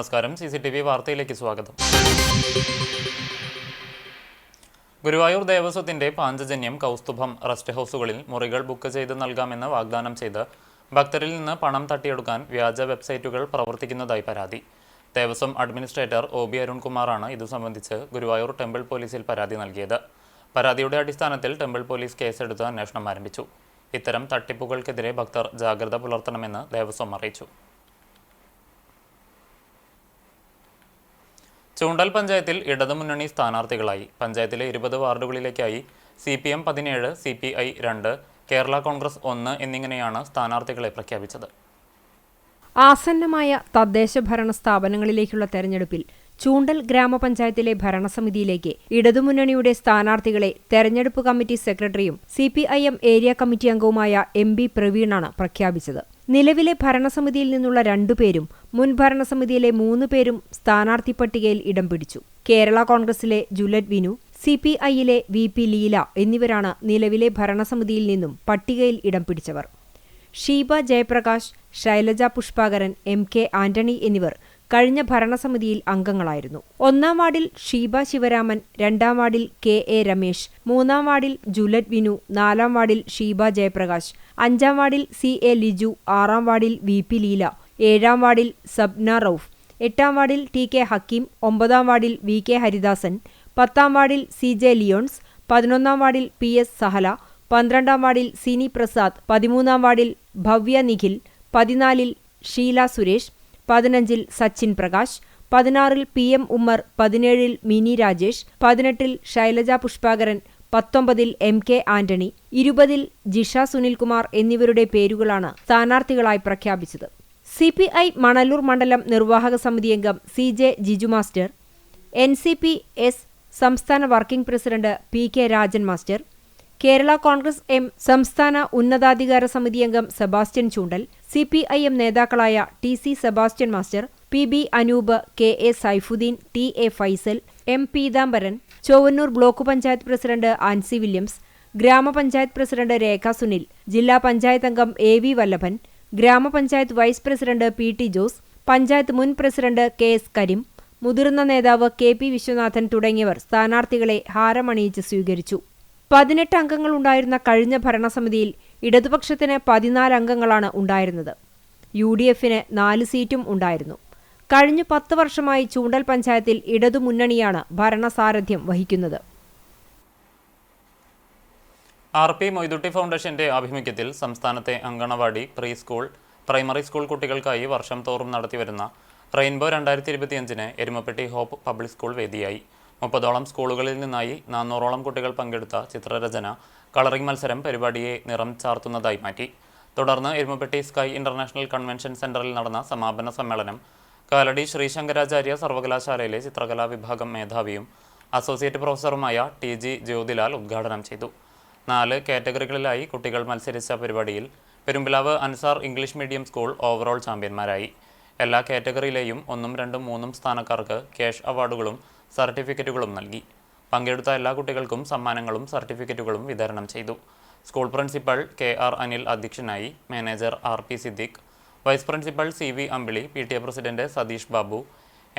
നമസ്കാരം. CCTV വാർത്തയിലേക്ക് സ്വാഗതം. ഗുരുവായൂർ ദേവസ്വത്തിന്റെ പാഞ്ചജന്യം കൗസ്തുഭം റെസ്റ്റ് ഹൗസുകളിൽ മുറികൾ ബുക്ക് ചെയ്ത് നൽകാമെന്ന് വാഗ്ദാനം ചെയ്ത് ഭക്തരിൽ നിന്ന് പണം തട്ടിയെടുക്കാൻ വ്യാജ വെബ്സൈറ്റുകൾ പ്രവർത്തിക്കുന്നതായി പരാതി. ദേവസ്വം അഡ്മിനിസ്ട്രേറ്റർ OB അരുൺകുമാറാണ് ഇതു സംബന്ധിച്ച് ഗുരുവായൂർ ടെമ്പിൾ പോലീസിൽ പരാതി നൽകിയത്. പരാതിയുടെ അടിസ്ഥാനത്തിൽ ടെമ്പിൾ പോലീസ് കേസെടുത്ത് അന്വേഷണം ആരംഭിച്ചു. ഇത്തരം തട്ടിപ്പുകൾക്കെതിരെ ഭക്തർ ജാഗ്രത പുലർത്തണമെന്ന് ദേവസ്വം അറിയിച്ചു. ചൂണ്ടൽ പഞ്ചായത്തിൽ ഇടതുമുന്നണി സ്ഥാനാർത്ഥികളായി. പഞ്ചായത്തിലെ 20 വാർഡുകളിലേക്കായി CPM 17, CPI 2, കേരള കോൺഗ്രസ് 1 എന്നിങ്ങനെയാണ് സ്ഥാനാർത്ഥികളെ പ്രഖ്യാപിച്ചത്. ആസന്നമായ തദ്ദേശ ഭരണ സ്ഥാപനങ്ങളിലേക്കുള്ള തെരഞ്ഞെടുപ്പിൽ ചൂണ്ടൽ ഗ്രാമപഞ്ചായത്തിലെ ഭരണസമിതിയിലേക്ക് ഇടതുമുന്നണിയുടെ സ്ഥാനാർത്ഥികളെ തെരഞ്ഞെടുപ്പ് കമ്മിറ്റി സെക്രട്ടറിയും CPIM ഏരിയ കമ്മിറ്റി അംഗവുമായ MB പ്രവീണാണ് പ്രഖ്യാപിച്ചത്. നിലവിലെ ഭരണസമിതിയിൽ നിന്നുള്ള 2 പേരും മുൻ ഭരണസമിതിയിലെ 3 പേരും സ്ഥാനാർത്ഥി പട്ടികയിൽ ഇടം പിടിച്ചു. കേരള കോൺഗ്രസിലെ ജുലറ്റ് വിനു, CPIയിലെ VP ലീല എന്നിവരാണ് നിലവിലെ ഭരണസമിതിയിൽ നിന്നും പട്ടികയിൽ ഇടം പിടിച്ചവർ. ഷീബ ജയപ്രകാശ്, ശൈലജ പുഷ്പാകരൻ, MK ആന്റണി എന്നിവർ കഴിഞ്ഞ ഭരണസമിതിയിൽ അംഗങ്ങളായിരുന്നു. 1-ാം വാർഡിൽ ഷീബ ശിവരാമൻ, 2-ാം വാർഡിൽ KA രമേശ്, 3-ാം വാർഡിൽ ജുലറ്റ് വിനു, 4-ാം വാർഡിൽ ഷീബ ജയപ്രകാശ്, 5-ാം വാർഡിൽ CA ലിജു, 6-ാം വാർഡിൽ VP ലീല, 7-ാം വാർഡിൽ സബ്ന റൌഫ്, 8-ാം വാർഡിൽ TK ഹക്കീം, 9-ാം വാർഡിൽ VK ഹരിദാസൻ, 10-ാം വാർഡിൽ CJ ലിയോൺസ്, 11-ാം വാർഡിൽ PS സഹല, 12-ാം വാർഡിൽ സിനി പ്രസാദ്, 13-ാം വാർഡിൽ ഭവ്യ നിഖിൽ, 14-ൽ ഷീല സുരേഷ്, 15-ൽ സച്ചിൻ പ്രകാശ്, 16-ൽ PM ഉമ്മർ, 17-ൽ മിനി രാജേഷ്, 18-ൽ ശൈലജ പുഷ്പാകരൻ, 19-ൽ MK ആന്റണി, 20-ൽ ജിഷ സുനിൽകുമാർ എന്നിവരുടെ പേരുകളാണ് സ്ഥാനാർത്ഥികളായി പ്രഖ്യാപിച്ചത്. CPI മണലൂർ മണ്ഡലം നിർവാഹക സമിതി അംഗം CJ ജിജു മാസ്റ്റർ, NCP-S സംസ്ഥാന working president PK Rajan master, Kerala Congress M സംസ്ഥാന ഉന്നതാധികാര സമിതി അംഗം സെബാസ്റ്റ്യൻ ചൂണ്ടൽ, CPIM നേതാക്കളായ TC Sebastian master, PB Anoop, KA Saifuddin, TA Faisal, M Peethambaran, Chowwannur block panchayat president Ancy Williams, grama panchayat president Rekha Sunil, ജില്ലാ പഞ്ചായത്ത് അംഗം AV Vallabhan, grama panchayat vice president PT Jose, panchayat മുൻ പ്രസിഡന്റ് KS കരീം, മുതിർന്ന നേതാവ് KP വിശ്വനാഥൻ തുടങ്ങിയവർ സ്ഥാനാർത്ഥികളെ ഹാരമണിയിച്ച് സ്വീകരിച്ചു. 18 അംഗങ്ങളുണ്ടായിരുന്ന കഴിഞ്ഞ ഭരണസമിതിയിൽ ഇടതുപക്ഷത്തിന് 14 അംഗങ്ങളാണ് ഉണ്ടായിരുന്നത്. UDFന് 4 സീറ്റും ഉണ്ടായിരുന്നു. കഴിഞ്ഞ 10 വർഷമായി ചൂണ്ടൽ പഞ്ചായത്തിൽ ഇടതുമുന്നണിയാണ് ഭരണസാരഥ്യം വഹിക്കുന്നത്. RP മൊയ്തുട്ടി ഫൗണ്ടേഷന്റെ ആഭിമുഖ്യത്തിൽ സംസ്ഥാനത്തെ anganwadi, pre school, primary school കുട്ടികൾക്കായി വർഷം തോറും നടത്തിവരുന്ന റെയിൻബോ 2025-ന് എരുമപ്പെട്ടി ഹോപ്പ് പബ്ലിക് സ്കൂൾ വേദിയായി. 30ഓളം സ്കൂളുകളിൽ നിന്നായി 400ഓളം കുട്ടികൾ പങ്കെടുത്ത ചിത്രരചന, കളറിംഗ് മത്സരം പരിപാടിയെ നിറം ചാർത്തുന്നതായി മാറ്റി. തുടർന്ന് എരുമപ്പെട്ടി സ്കൈ ഇന്റർനാഷണൽ കൺവെൻഷൻ സെന്ററിൽ നടന്ന സമാപന സമ്മേളനം കാലടി ശ്രീ ശങ്കരാചാര്യ സർവകലാശാലയിലെ ചിത്രകലാ വിഭാഗം മേധാവിയും അസോസിയേറ്റ് പ്രൊഫസറുമായ TG ജ്യോതിലാൽ ഉദ്ഘാടനം ചെയ്തു. 4 കാറ്റഗറികളിലായി കുട്ടികൾ മത്സരിച്ച പരിപാടിയിൽ Perumpilavu Ansar English medium school overall ചാമ്പ്യന്മാരായി. എല്ലാ കാറ്റഗറിയിലെയും 1, 2, 3 സ്ഥാനക്കാർക്ക് ക്യാഷ് അവാർഡുകളും സർട്ടിഫിക്കറ്റുകളും നൽകി. പങ്കെടുത്ത എല്ലാ കുട്ടികൾക്കും സമ്മാനങ്ങളും സർട്ടിഫിക്കറ്റുകളും വിതരണം ചെയ്തു. സ്കൂൾ പ്രിൻസിപ്പൽ KR അനിൽ അധ്യക്ഷനായി. Manager RP Siddique, vice principal CV Ambili, PTA president Satheesh Babu,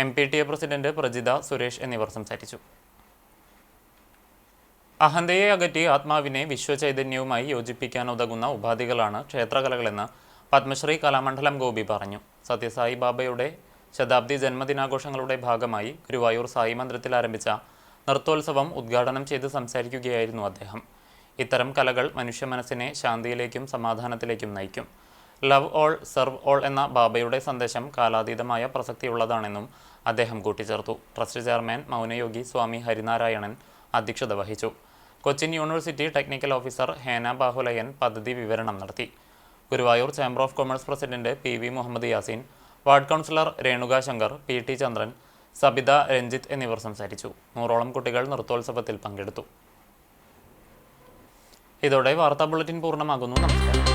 MPTA president Prajitha Suresh എന്നിവർ സംസാരിച്ചു. അഹന്തയെ അകറ്റി ആത്മാവിനെ വിശ്വചൈതന്യവുമായി യോജിപ്പിക്കാനുതകുന്ന ഉപാധികളാണ് ക്ഷേത്രകലകളെന്ന് പത്മശ്രീ കലാമണ്ഡലം ഗോപി പറഞ്ഞു. സത്യസായി ബാബയുടെ ശതാബ്ദി ജന്മദിനാഘോഷങ്ങളുടെ ഭാഗമായി ഗുരുവായൂർ സായി മന്ദിരത്തിൽ ആരംഭിച്ച നൃത്തോത്സവം ഉദ്ഘാടനം ചെയ്ത് സംസാരിക്കുകയായിരുന്നു അദ്ദേഹം. ഇത്തരം കലകൾ മനുഷ്യ മനസ്സിനെ ശാന്തിയിലേക്കും സമാധാനത്തിലേക്കും നയിക്കും. ലവ് ഓൾ സെർവ് ഓൾ എന്ന ബാബയുടെ സന്ദേശം കാലാതീതമായ പ്രസക്തിയുള്ളതാണെന്നും അദ്ദേഹം കൂട്ടിച്ചേർത്തു. ട്രസ്റ്റ് ചെയർമാൻ മൗനയോഗി സ്വാമി ഹരിനാരായണൻ അധ്യക്ഷത വഹിച്ചു. Cochin university technical officer Hena Bahulayan പദ്ധതി വിവരണം നടത്തി. Guruvayur chamber of commerce president PV Muhammad Yaseen, ward councillor Renuka Shankar, PT Chandran, Sabitha Ranjith എന്നിവർ സംസാരിച്ചു. 100ഓളം കുട്ടികൾ നൃത്തോത്സവത്തിൽ പങ്കെടുത്തു. ഇതോടെ വാർത്താ ബുള്ളറ്റിൻ പൂർണ്ണമാകുന്നു. നമസ്കാരം.